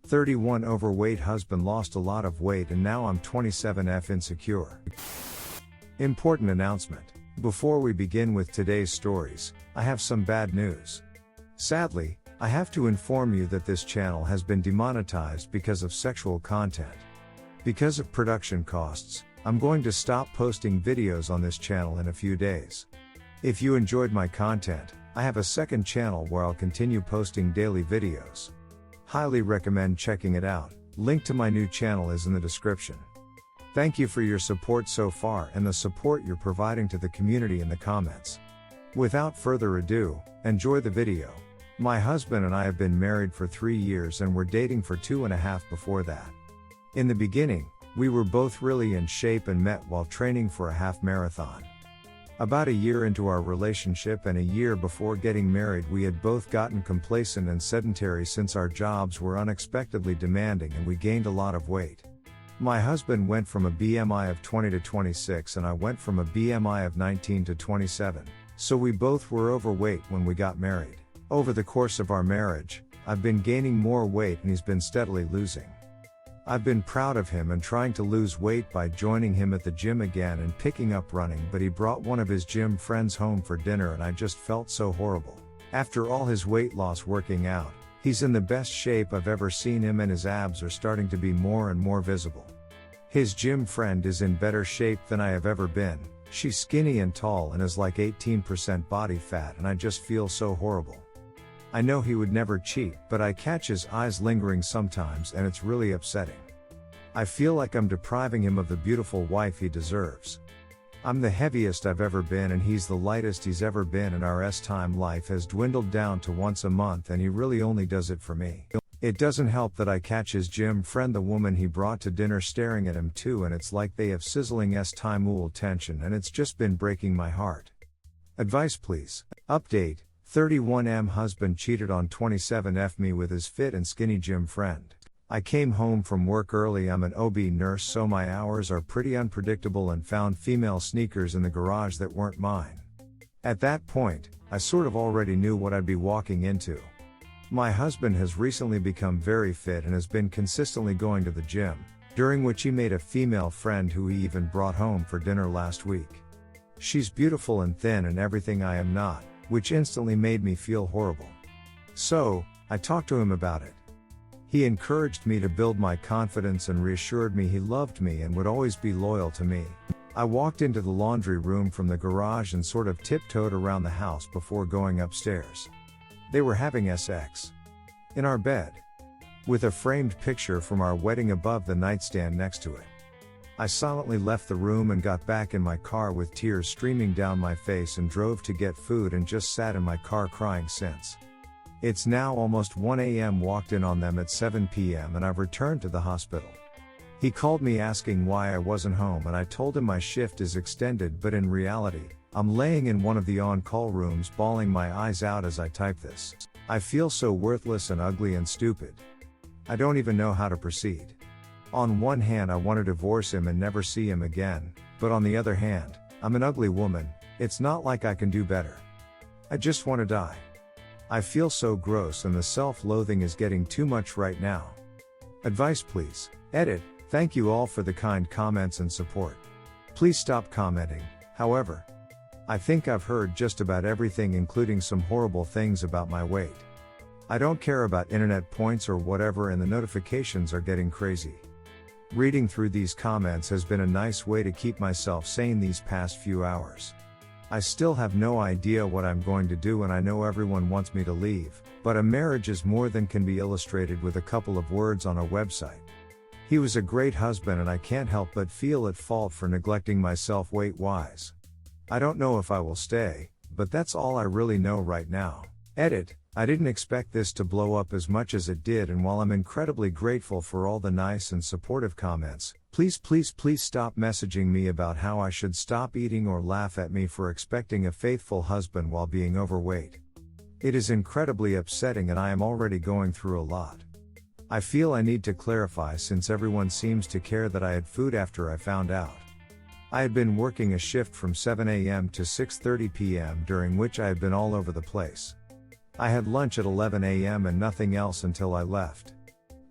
31 overweight husband lost a lot of weight and now I'm 27F insecure. Important announcement. Before we begin with today's stories, I have some bad news. Sadly, I have to inform you that this channel has been demonetized because of sexual content. Because of production costs, I'm going to stop posting videos on this channel in a few days. If you enjoyed my content, I have a second channel where I'll continue posting daily videos. Highly recommend checking it out. Link to my new channel is in the description. Thank you for your support so far and the support you're providing to the community in the comments. Without further ado, enjoy the video. My husband and I have been married for 3 years and were dating for 2.5 before that. In the beginning, we were both really in shape and met while training for a half marathon. About a year into our relationship and a year before getting married, we had both gotten complacent and sedentary since our jobs were unexpectedly demanding and we gained a lot of weight. My husband went from a BMI of 20 to 26 and I went from a BMI of 19 to 27, so we both were overweight when we got married. Over the course of our marriage, I've been gaining more weight and he's been steadily losing. I've been proud of him and trying to lose weight by joining him at the gym again and picking up running, but he brought one of his gym friends home for dinner and I just felt so horrible. After all his weight loss working out, he's in the best shape I've ever seen him and his abs are starting to be more and more visible. His gym friend is in better shape than I have ever been. She's skinny and tall and is like 18% body fat and I just feel so horrible. I know he would never cheat, but I catch his eyes lingering sometimes and it's really upsetting. I feel like I'm depriving him of the beautiful wife he deserves. I'm the heaviest I've ever been and he's the lightest he's ever been, and our time life has dwindled down to once a month and he really only does it for me. It doesn't help that I catch his gym friend, the woman he brought to dinner, staring at him too, and it's like they have sizzling time tension and it's just been breaking my heart. Advice please. Update. 31M husband cheated on 27F me with his fit and skinny gym friend. I came home from work early. I'm an OB nurse, so my hours are pretty unpredictable, and found female sneakers in the garage that weren't mine. At that point, I sort of already knew what I'd be walking into. My husband has recently become very fit and has been consistently going to the gym, during which he made a female friend who he even brought home for dinner last week. She's beautiful and thin and everything I am not, which instantly made me feel horrible. So, I talked to him about it. He encouraged me to build my confidence and reassured me he loved me and would always be loyal to me. I walked into the laundry room from the garage and sort of tiptoed around the house before going upstairs. They were having sex in our bed, with a framed picture from our wedding above the nightstand next to it. I silently left the room and got back in my car with tears streaming down my face and drove to get food and just sat in my car crying since. It's now almost 1 a.m. Walked in on them at 7 p.m. and I've returned to the hospital. He called me asking why I wasn't home and I told him my shift is extended, but in reality, I'm laying in one of the on-call rooms bawling my eyes out as I type this. I feel so worthless and ugly and stupid. I don't even know how to proceed. On one hand, I want to divorce him and never see him again, but on the other hand, I'm an ugly woman. It's not like I can do better. I just want to die. I feel so gross and the self-loathing is getting too much right now. Advice please. Edit. Thank you all for the kind comments and support. Please stop commenting, however. I think I've heard just about everything, including some horrible things about my weight. I don't care about internet points or whatever, and the notifications are getting crazy. Reading through these comments has been a nice way to keep myself sane these past few hours. I still have no idea what I'm going to do and I know everyone wants me to leave, but a marriage is more than can be illustrated with a couple of words on a website. He was a great husband and I can't help but feel at fault for neglecting myself weight-wise. I don't know if I will stay, but that's all I really know right now. Edit. I didn't expect this to blow up as much as it did, and while I'm incredibly grateful for all the nice and supportive comments, please stop messaging me about how I should stop eating or laugh at me for expecting a faithful husband while being overweight. It is incredibly upsetting and I am already going through a lot. I feel I need to clarify since everyone seems to care that I had food after I found out. I had been working a shift from 7 a.m. to 6:30 p.m. during which I had been all over the place. I had lunch at 11 a.m. and nothing else until I left.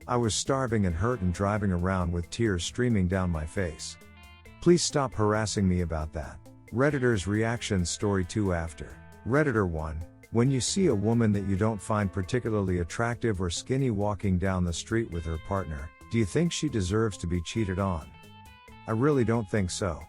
I was starving and hurt and driving around with tears streaming down my face. Please stop harassing me about that. Redditor's reactions story 2 after. Redditor 1. When you see a woman that you don't find particularly attractive or skinny walking down the street with her partner, do you think she deserves to be cheated on? I really don't think so.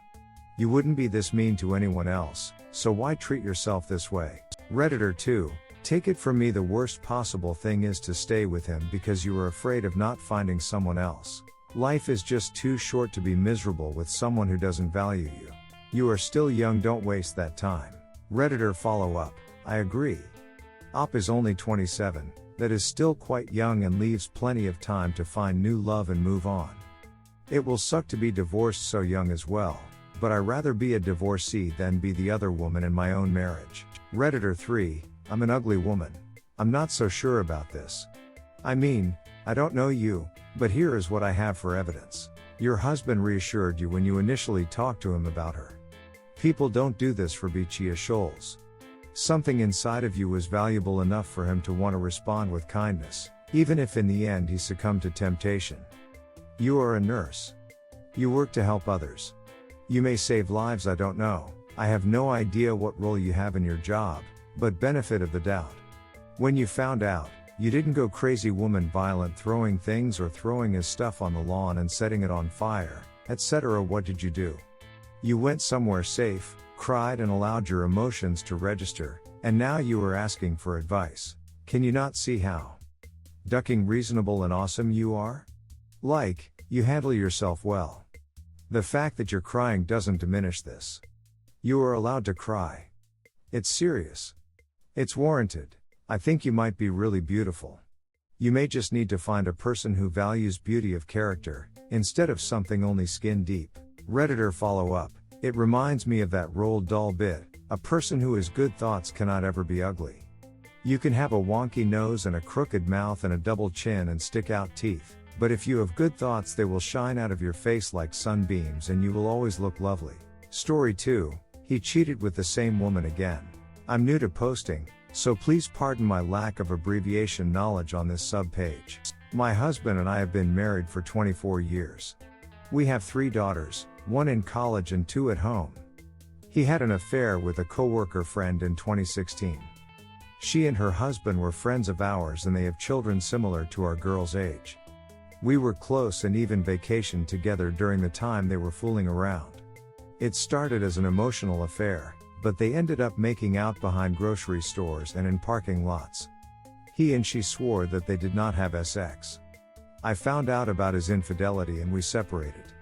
You wouldn't be this mean to anyone else, so why treat yourself this way? Redditor 2. Take it from me, the worst possible thing is to stay with him because you are afraid of not finding someone else. Life is just too short to be miserable with someone who doesn't value you. You are still young, don't waste that time. Redditor follow up. I agree. Op is only 27, that is still quite young and leaves plenty of time to find new love and move on. It will suck to be divorced so young as well, but I'd rather be a divorcee than be the other woman in my own marriage. Redditor 3. I'm an ugly woman. I'm not so sure about this. I mean, I don't know you, but here is what I have for evidence. Your husband reassured you when you initially talked to him about her. People don't do this for Beachia Shoals. Something inside of you was valuable enough for him to want to respond with kindness, even if in the end he succumbed to temptation. You are a nurse. You work to help others. You may save lives, I don't know. I have no idea what role you have in your job, but benefit of the doubt. When you found out, you didn't go crazy woman violent throwing things or throwing his stuff on the lawn and setting it on fire, etc. What did you do? You went somewhere safe, cried and allowed your emotions to register, and now you are asking for advice. Can you not see how ducking reasonable and awesome you are? Like, you handle yourself well. The fact that you're crying doesn't diminish this. You are allowed to cry. It's serious. It's warranted. I think you might be really beautiful. You may just need to find a person who values beauty of character, instead of something only skin deep. Redditor follow up. It reminds me of that Roald Dahl bit, a person who has good thoughts cannot ever be ugly. You can have a wonky nose and a crooked mouth and a double chin and stick out teeth, but if you have good thoughts they will shine out of your face like sunbeams and you will always look lovely. Story 2. He cheated with the same woman again. I'm new to posting, so please pardon my lack of abbreviation knowledge on this sub-page. My husband and I have been married for 24 years. We have 3 daughters, 1 in college and 2 at home. He had an affair with a coworker friend in 2016. She and her husband were friends of ours and they have children similar to our girl's age. We were close and even vacationed together during the time they were fooling around. It started as an emotional affair, but they ended up making out behind grocery stores and in parking lots. He and she swore that they did not have sex. I found out about his infidelity and we separated.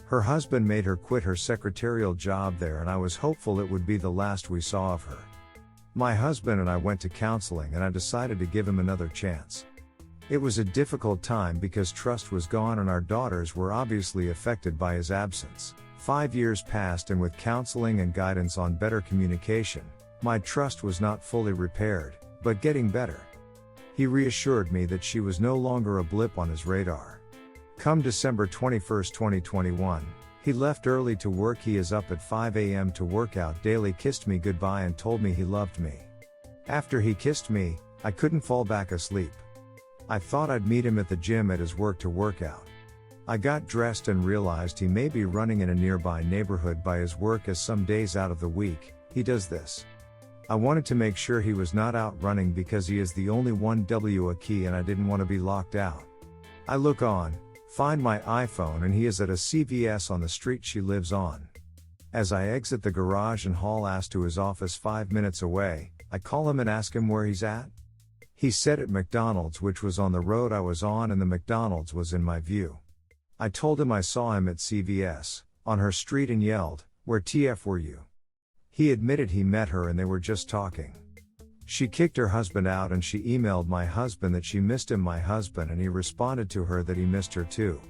Her husband made her quit her secretarial job there and I was hopeful it would be the last we saw of her. My husband and I went to counseling and I decided to give him another chance. It was a difficult time because trust was gone and our daughters were obviously affected by his absence. 5 years passed and with counseling and guidance on better communication, my trust was not fully repaired, but getting better. He reassured me that she was no longer a blip on his radar. Come December 21, 2021, he left early to work. He is up at 5 a.m. to work out daily, kissed me goodbye and told me he loved me. After he kissed me, I couldn't fall back asleep. I thought I'd meet him at the gym at his work to work out. I got dressed and realized he may be running in a nearby neighborhood by his work, as some days out of the week, he does this. I wanted to make sure he was not out running because he is the only one a key and I didn't want to be locked out. I look on, find my iPhone and he is at a CVS on the street she lives on. As I exit the garage and haul ass to his office 5 minutes away, I call him and ask him where he's at. He said at McDonald's, which was on the road I was on, and the McDonald's was in my view. I told him I saw him at CVS, on her street, and yelled, "Where TF were you?" He admitted he met her and they were just talking. She kicked her husband out and she emailed my husband that she missed him, my husband, and he responded to her that he missed her too.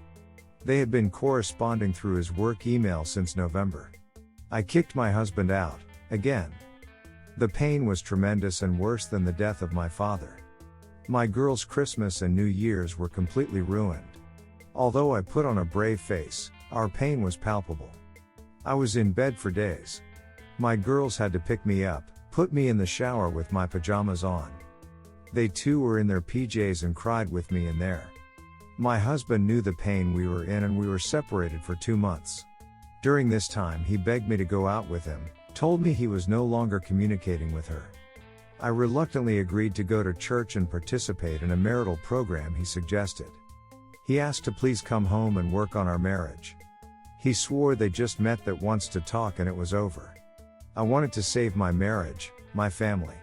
They had been corresponding through his work email since November. I kicked my husband out, again. The pain was tremendous and worse than the death of my father. My girl's Christmas and New Year's were completely ruined. Although I put on a brave face, our pain was palpable. I was in bed for days. My girls had to pick me up, put me in the shower with my pajamas on. They too were in their PJs and cried with me in there. My husband knew the pain we were in and we were separated for 2 months. During this time he begged me to go out with him, told me he was no longer communicating with her. I reluctantly agreed to go to church and participate in a marital program he suggested. He asked to please come home and work on our marriage. He swore they just met that once to talk and it was over. I wanted to save my marriage, my family.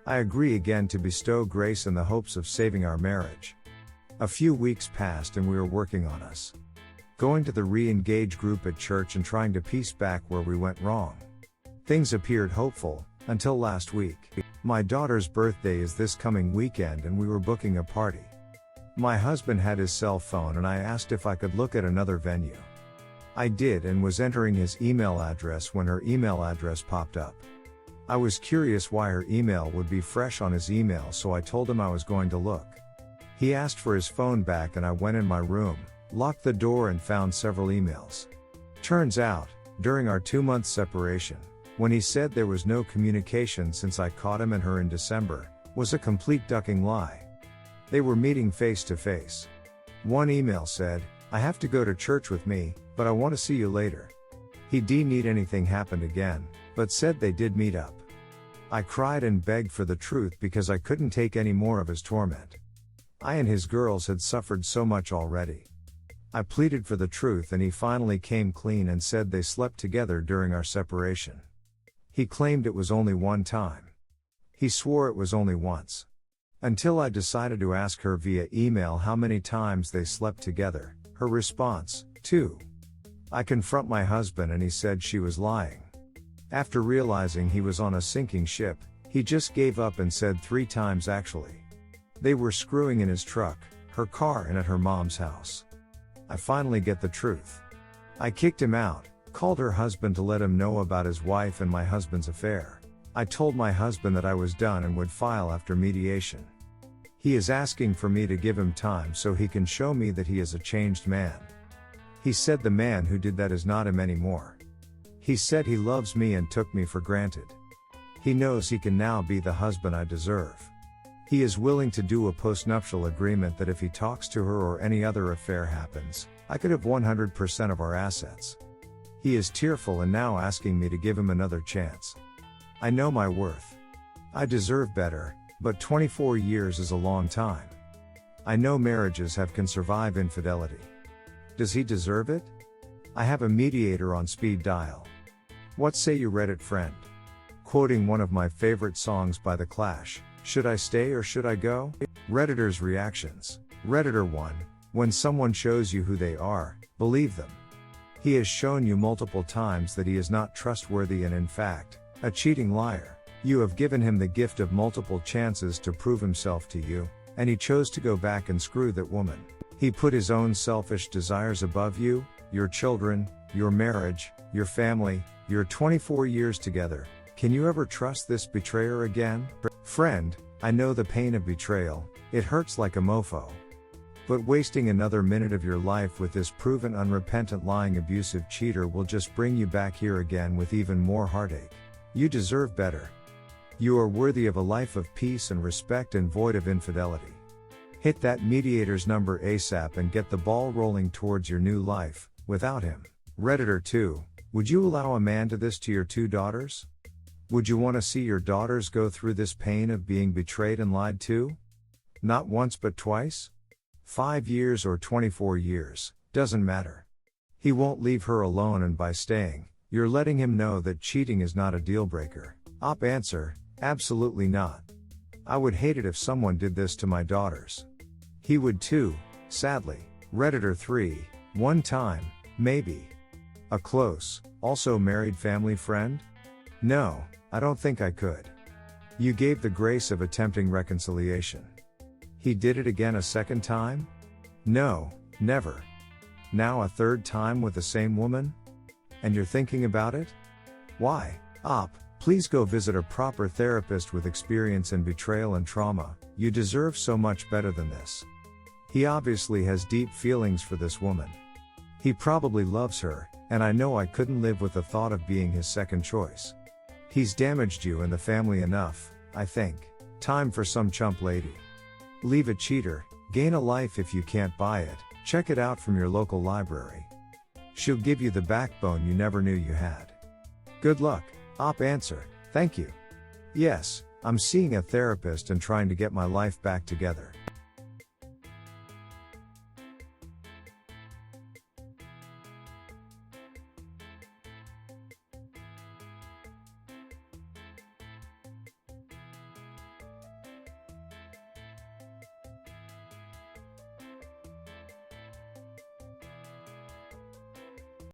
I agree again to bestow grace in the hopes of saving our marriage. A few weeks passed and we were working on us. Going to the re-engage group at church and trying to piece back where we went wrong. Things appeared hopeful, until last week. My daughter's birthday is this coming weekend and we were booking a party. My husband had his cell phone and I asked if I could look at another venue. I did and was entering his email address when her email address popped up. I was curious why her email would be fresh on his email, so I told him I was going to look. He asked for his phone back and I went in my room, locked the door and found several emails. Turns out, during our 2-month separation, when he said there was no communication since I caught him and her in December, was a complete ducking lie. They were meeting face to face. One email said, "I have to go to church with me, but I want to see you later." He didn't need anything happened again, but said they did meet up. I cried and begged for the truth because I couldn't take any more of his torment. I and his girls had suffered so much already. I pleaded for the truth and he finally came clean and said they slept together during our separation. He claimed it was only one time. He swore it was only once. Until I decided to ask her via email how many times they slept together, her response, 2. I confront my husband and he said she was lying. After realizing he was on a sinking ship, he just gave up and said 3 times actually. They were screwing in his truck, her car and at her mom's house. I finally get the truth. I kicked him out, called her husband to let him know about his wife and my husband's affair. I told my husband that I was done and would file after mediation. He is asking for me to give him time so he can show me that he is a changed man. He said the man who did that is not him anymore. He said he loves me and took me for granted. He knows he can now be the husband I deserve. He is willing to do a postnuptial agreement that if he talks to her or any other affair happens, I could have 100% of our assets. He is tearful and now asking me to give him another chance. I know my worth. I deserve better, but 24 years is a long time. I know marriages can survive infidelity. Does he deserve it? I have a mediator on speed dial. What say you, Reddit friend? Quoting one of my favorite songs by The Clash, "Should I stay or should I go?" Redditors' reactions. Redditor 1, when someone shows you who they are, believe them. He has shown you multiple times that he is not trustworthy and in fact, a cheating liar. You have given him the gift of multiple chances to prove himself to you, and he chose to go back and screw that woman. He put his own selfish desires above you, your children, your marriage, your family, your 24 years together. Can you ever trust this betrayer again? Friend, I know the pain of betrayal, it hurts like a mofo. But wasting another minute of your life with this proven unrepentant lying abusive cheater will just bring you back here again with even more heartache. You deserve better. You are worthy of a life of peace and respect and void of infidelity. Hit that mediator's number ASAP and get the ball rolling towards your new life, without him. Redditor 2, would you allow a man to this to your 2 daughters? Would you want to see your daughters go through this pain of being betrayed and lied to? Not once but twice? 5 years or 24 years, doesn't matter. He won't leave her alone, and by staying, you're letting him know that cheating is not a deal breaker. Op answer, absolutely not. I would hate it if someone did this to my daughters. He would too, sadly. Redditor 3, one time, maybe. A close, also married family friend? No, I don't think I could. You gave the grace of attempting reconciliation. He did it again a second time? No, never. Now a third time with the same woman? And you're thinking about it? Why? Op, please go visit a proper therapist with experience in betrayal and trauma. You deserve so much better than this. He obviously has deep feelings for this woman. He probably loves her, and I know I couldn't live with the thought of being his second choice. He's damaged you and the family enough, I think. Time for some chump lady. Leave a cheater, Gain a life if you can't buy it, check it out from your local library. She'll give you the backbone you never knew you had. Good luck. Op answer, thank you. Yes, I'm seeing a therapist and trying to get my life back together.